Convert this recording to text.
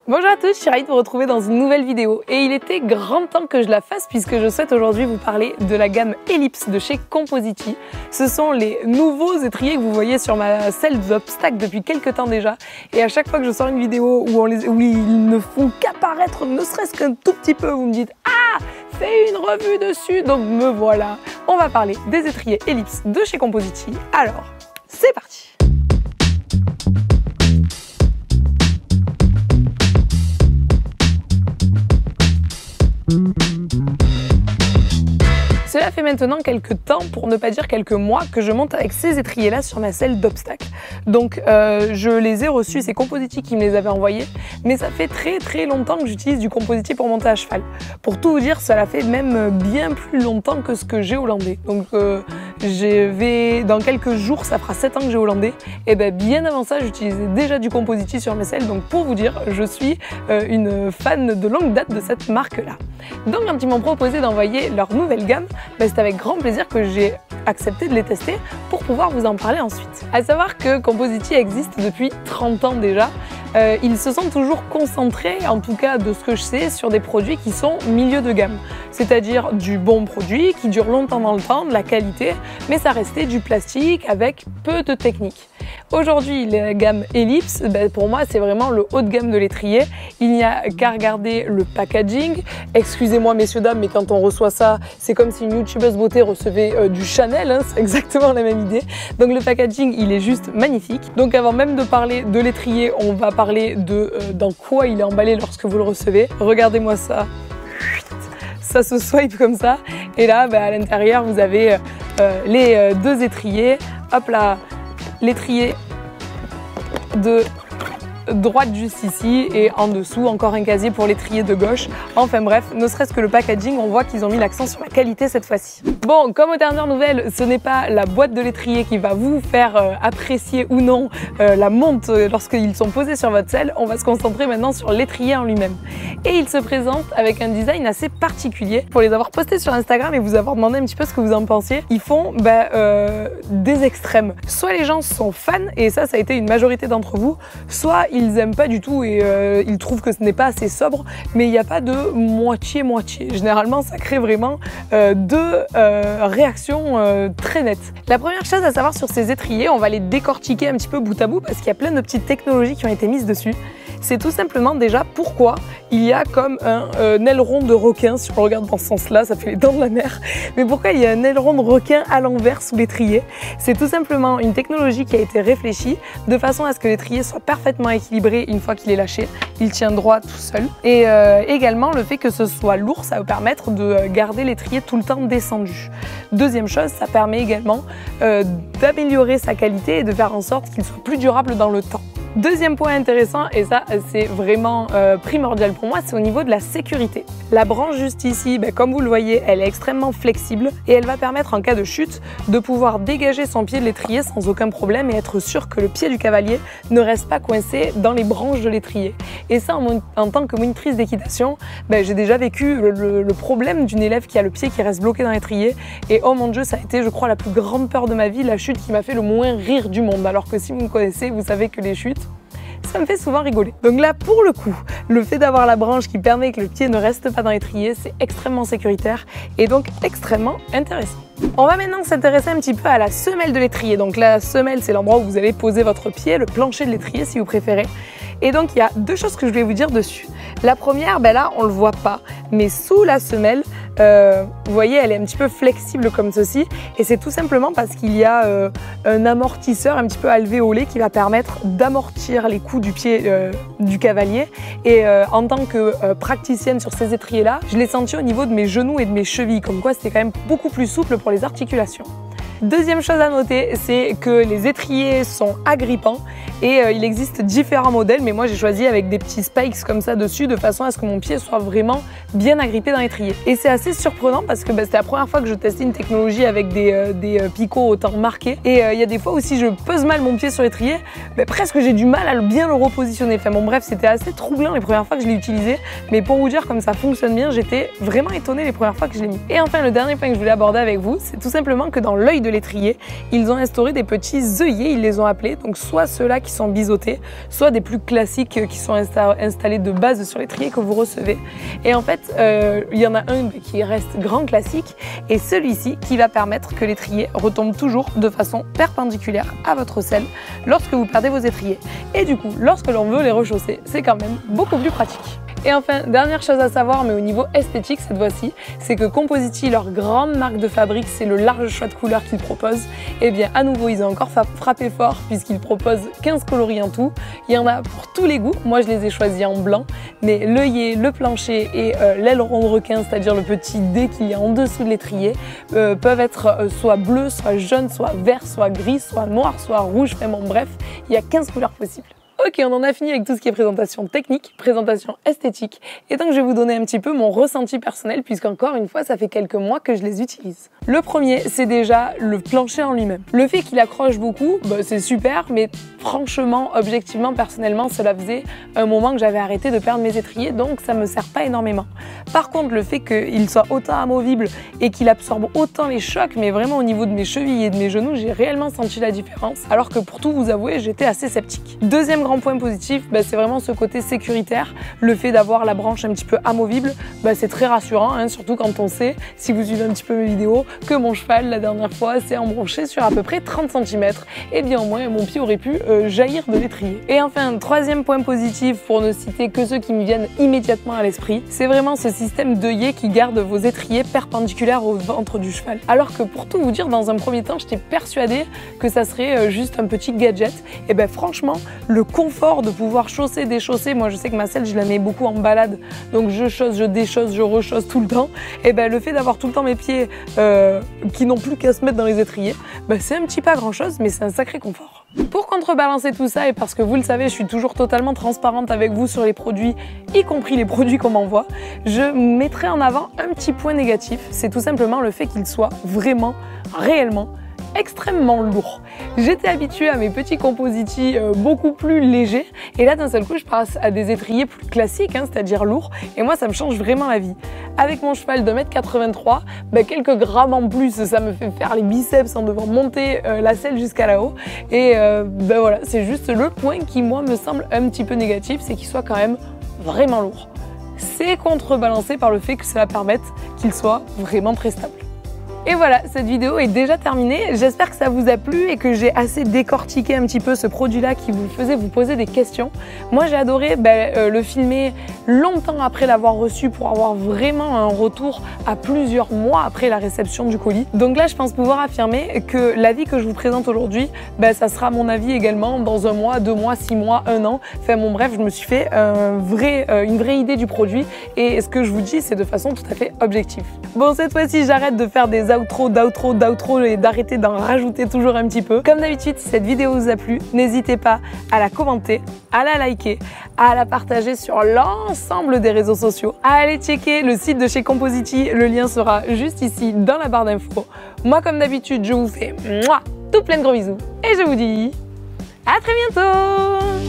Bonjour à tous, je suis ravie de vous retrouver dans une nouvelle vidéo et il était grand temps que je la fasse puisque je souhaite aujourd'hui vous parler de la gamme Ellipse de chez Compositi. Ce sont les nouveaux étriers que vous voyez sur ma selle d'obstacles depuis quelques temps déjà et à chaque fois que je sors une vidéo où ils ne font qu'apparaître ne serait-ce qu'un tout petit peu, vous me dites « Ah, fais une revue dessus !» Donc me voilà, on va parler des étriers Ellipse de chez Compositi. Alors, c'est parti! Cela fait maintenant quelques temps, pour ne pas dire quelques mois, que je monte avec ces étriers-là sur ma selle d'obstacles. Donc je les ai reçus, c'est Compositi qui me les avait envoyés, mais ça fait très longtemps que j'utilise du Compositi pour monter à cheval. Pour tout vous dire, ça fait même bien plus longtemps que ce que j'ai hollandais. Donc dans quelques jours, ça fera 7 ans que j'ai hollandais, et bien avant ça, j'utilisais déjà du Compositi sur mes selles. Donc pour vous dire, je suis une fan de longue date de cette marque-là. Donc quand ils m'ont proposé d'envoyer leur nouvelle gamme, c'est avec grand plaisir que j'ai accepté de les tester pour pouvoir vous en parler ensuite. À savoir que Compositi existe depuis 30 ans déjà. Ils se sont toujours concentrés, en tout cas de ce que je sais, sur des produits qui sont milieu de gamme. C'est-à-dire du bon produit qui dure longtemps dans le temps, de la qualité, mais ça restait du plastique avec peu de technique. Aujourd'hui, la gamme Ellipse, pour moi, c'est vraiment le haut de gamme de l'étrier. Il n'y a qu'à regarder le packaging. Excusez-moi, messieurs, dames, mais quand on reçoit ça, c'est comme si une youtubeuse beauté recevait du Chanel, hein, c'est exactement la même idée. Donc le packaging, il est juste magnifique. Donc avant même de parler de l'étrier, on va parler de dans quoi il est emballé lorsque vous le recevez. Regardez-moi ça. Ça se swipe comme ça. Et là, à l'intérieur, vous avez les deux étriers. Hop là, l'étrier de droite juste ici et en dessous encore un casier pour l'étrier de gauche. Enfin bref, ne serait-ce que le packaging, on voit qu'ils ont mis l'accent sur la qualité cette fois-ci. Bon, comme aux dernières nouvelles, ce n'est pas la boîte de l'étrier qui va vous faire apprécier ou non la monte lorsqu'ils sont posés sur votre selle. On va se concentrer maintenant sur l'étrier en lui-même. Et il se présente avec un design assez particulier. Pour les avoir postés sur Instagram et vous avoir demandé un petit peu ce que vous en pensiez, ils font des extrêmes. Soit les gens sont fans, et ça a été une majorité d'entre vous, soit ils aiment pas du tout et ils trouvent que ce n'est pas assez sobre, mais il n'y a pas de moitié-moitié. Généralement, ça crée vraiment deux réactions très nettes. La première chose à savoir sur ces étriers, on va les décortiquer un petit peu bout à bout parce qu'il y a plein de petites technologies qui ont été mises dessus. C'est tout simplement déjà pourquoi il y a comme un aileron de requin, si on regarde dans ce sens-là, ça fait les dents de la mer, mais pourquoi il y a un aileron de requin à l'envers sous l'étrier? C'est tout simplement une technologie qui a été réfléchie de façon à ce que l'étrier soit parfaitement équilibré une fois qu'il est lâché, il tient droit tout seul. Et également le fait que ce soit lourd, ça va permettre de garder l'étrier tout le temps descendu. Deuxième chose, ça permet également d'améliorer sa qualité et de faire en sorte qu'il soit plus durable dans le temps. Deuxième point intéressant, et ça c'est vraiment primordial pour moi, c'est au niveau de la sécurité. La branche juste ici, comme vous le voyez, elle est extrêmement flexible et elle va permettre en cas de chute de pouvoir dégager son pied de l'étrier sans aucun problème et être sûr que le pied du cavalier ne reste pas coincé dans les branches de l'étrier. Et ça, en tant que monitrice d'équitation, j'ai déjà vécu le problème d'une élève qui a le pied qui reste bloqué dans l'étrier et oh mon Dieu, ça a été, je crois, la plus grande peur de ma vie, la chute qui m'a fait le moins rire du monde. Alors que si vous me connaissez, vous savez que les chutes, ça me fait souvent rigoler. Donc là, pour le coup, le fait d'avoir la branche qui permet que le pied ne reste pas dans l'étrier, c'est extrêmement sécuritaire et donc extrêmement intéressant. On va maintenant s'intéresser un petit peu à la semelle de l'étrier. Donc la semelle, c'est l'endroit où vous allez poser votre pied, le plancher de l'étrier si vous préférez. Et donc il y a deux choses que je vais vous dire dessus. La première, là on le voit pas, mais sous la semelle, vous voyez, elle est un petit peu flexible comme ceci. Et c'est tout simplement parce qu'il y a un amortisseur un petit peu alvéolé qui va permettre d'amortir les coups du pied du cavalier. Et en tant que praticienne sur ces étriers-là, je l'ai senti au niveau de mes genoux et de mes chevilles, comme quoi c'était quand même beaucoup plus souple pour les articulations. Deuxième chose à noter, c'est que les étriers sont agrippants et il existe différents modèles, mais moi j'ai choisi avec des petits spikes comme ça dessus de façon à ce que mon pied soit vraiment bien agrippé dans l'étrier. Et c'est assez surprenant parce que c'était la première fois que je testais une technologie avec des picots autant marqués et il y a des fois où si je pose mal mon pied sur l'étrier, presque j'ai du mal à bien le repositionner. Enfin bon bref, c'était assez troublant les premières fois que je l'ai utilisé, mais pour vous dire comme ça fonctionne bien, j'étais vraiment étonnée les premières fois que je l'ai mis. Et enfin le dernier point que je voulais aborder avec vous, c'est tout simplement que dans l'œil de l'étrier, ils ont instauré des petits œillets, ils les ont appelés, donc soit ceux-là qui sont biseautés, soit des plus classiques qui sont installés de base sur l'étrier que vous recevez. Et en fait, il y en a un qui reste grand classique et celui-ci qui va permettre que l'étrier retombe toujours de façon perpendiculaire à votre selle lorsque vous perdez vos étriers. Et du coup, lorsque l'on veut les rechausser, c'est quand même beaucoup plus pratique. Et enfin, dernière chose à savoir, mais au niveau esthétique cette fois-ci, c'est que Compositi, leur grande marque de fabrique, c'est le large choix de couleurs qu'ils proposent. Et bien à nouveau, ils ont encore frappé fort puisqu'ils proposent 15 coloris en tout. Il y en a pour tous les goûts, moi je les ai choisis en blanc, mais l'œillet, le plancher et l'aileron de requin, c'est-à-dire le petit dé qu'il y a en dessous de l'étrier, peuvent être soit bleu, soit jaune, soit vert, soit gris, soit noir, soit rouge, vraiment bref, il y a 15 couleurs possibles. Ok, on en a fini avec tout ce qui est présentation technique, présentation esthétique, et donc je vais vous donner un petit peu mon ressenti personnel, puisqu'encore une fois, ça fait quelques mois que je les utilise. Le premier, c'est déjà le plancher en lui-même. Le fait qu'il accroche beaucoup, c'est super, mais franchement, objectivement, personnellement, cela faisait un moment que j'avais arrêté de perdre mes étriers, donc ça me sert pas énormément. Par contre, le fait qu'il soit autant amovible et qu'il absorbe autant les chocs, mais vraiment au niveau de mes chevilles et de mes genoux, j'ai réellement senti la différence, alors que pour tout vous avouer, j'étais assez sceptique. Deuxième grand point positif, c'est vraiment ce côté sécuritaire, le fait d'avoir la branche un petit peu amovible, c'est très rassurant, hein, surtout quand on sait, si vous suivez un petit peu mes vidéos, que mon cheval la dernière fois s'est embranché sur à peu près 30 cm, et bien au moins mon pied aurait pu jaillir de l'étrier. Et enfin, troisième point positif, pour ne citer que ceux qui me viennent immédiatement à l'esprit, c'est vraiment ce système d'œillet qui garde vos étriers perpendiculaires au ventre du cheval. Alors que pour tout vous dire, dans un premier temps, j'étais persuadée que ça serait juste un petit gadget, et franchement, le confort de pouvoir chausser, déchausser, moi je sais que ma selle je la mets beaucoup en balade, donc je chausse, je déchausse, je rechausse tout le temps, et le fait d'avoir tout le temps mes pieds qui n'ont plus qu'à se mettre dans les étriers, c'est un petit pas grand chose, mais c'est un sacré confort. Pour contrebalancer tout ça, et parce que vous le savez, je suis toujours totalement transparente avec vous sur les produits, y compris les produits qu'on m'envoie, je mettrai en avant un petit point négatif, c'est tout simplement le fait qu'il soit vraiment, réellement, extrêmement lourd. J'étais habituée à mes petits Compositi beaucoup plus légers et là d'un seul coup je passe à des étriers plus classiques, c'est-à-dire lourds, et moi ça me change vraiment la vie. Avec mon cheval de 1m83, quelques grammes en plus, ça me fait faire les biceps en devant monter la selle jusqu'à là-haut, et voilà, c'est juste le point qui moi me semble un petit peu négatif, c'est qu'il soit quand même vraiment lourd. C'est contrebalancé par le fait que cela permette qu'il soit vraiment très stable. Et voilà, cette vidéo est déjà terminée. J'espère que ça vous a plu et que j'ai assez décortiqué un petit peu ce produit-là qui vous faisait vous poser des questions. Moi, j'ai adoré le filmer longtemps après l'avoir reçu pour avoir vraiment un retour à plusieurs mois après la réception du colis. Donc là, je pense pouvoir affirmer que l'avis que je vous présente aujourd'hui, ça sera mon avis également dans 1 mois, 2 mois, 6 mois, 1 an. Enfin bon bref, je me suis fait une vraie idée du produit et ce que je vous dis, c'est de façon tout à fait objective. Bon, cette fois-ci, j'arrête de faire des d'outro et d'arrêter d'en rajouter toujours un petit peu. Comme d'habitude, si cette vidéo vous a plu, n'hésitez pas à la commenter, à la liker, à la partager sur l'ensemble des réseaux sociaux, à aller checker le site de chez Compositi, le lien sera juste ici dans la barre d'infos. Moi, comme d'habitude, je vous fais tout plein de gros bisous et je vous dis à très bientôt.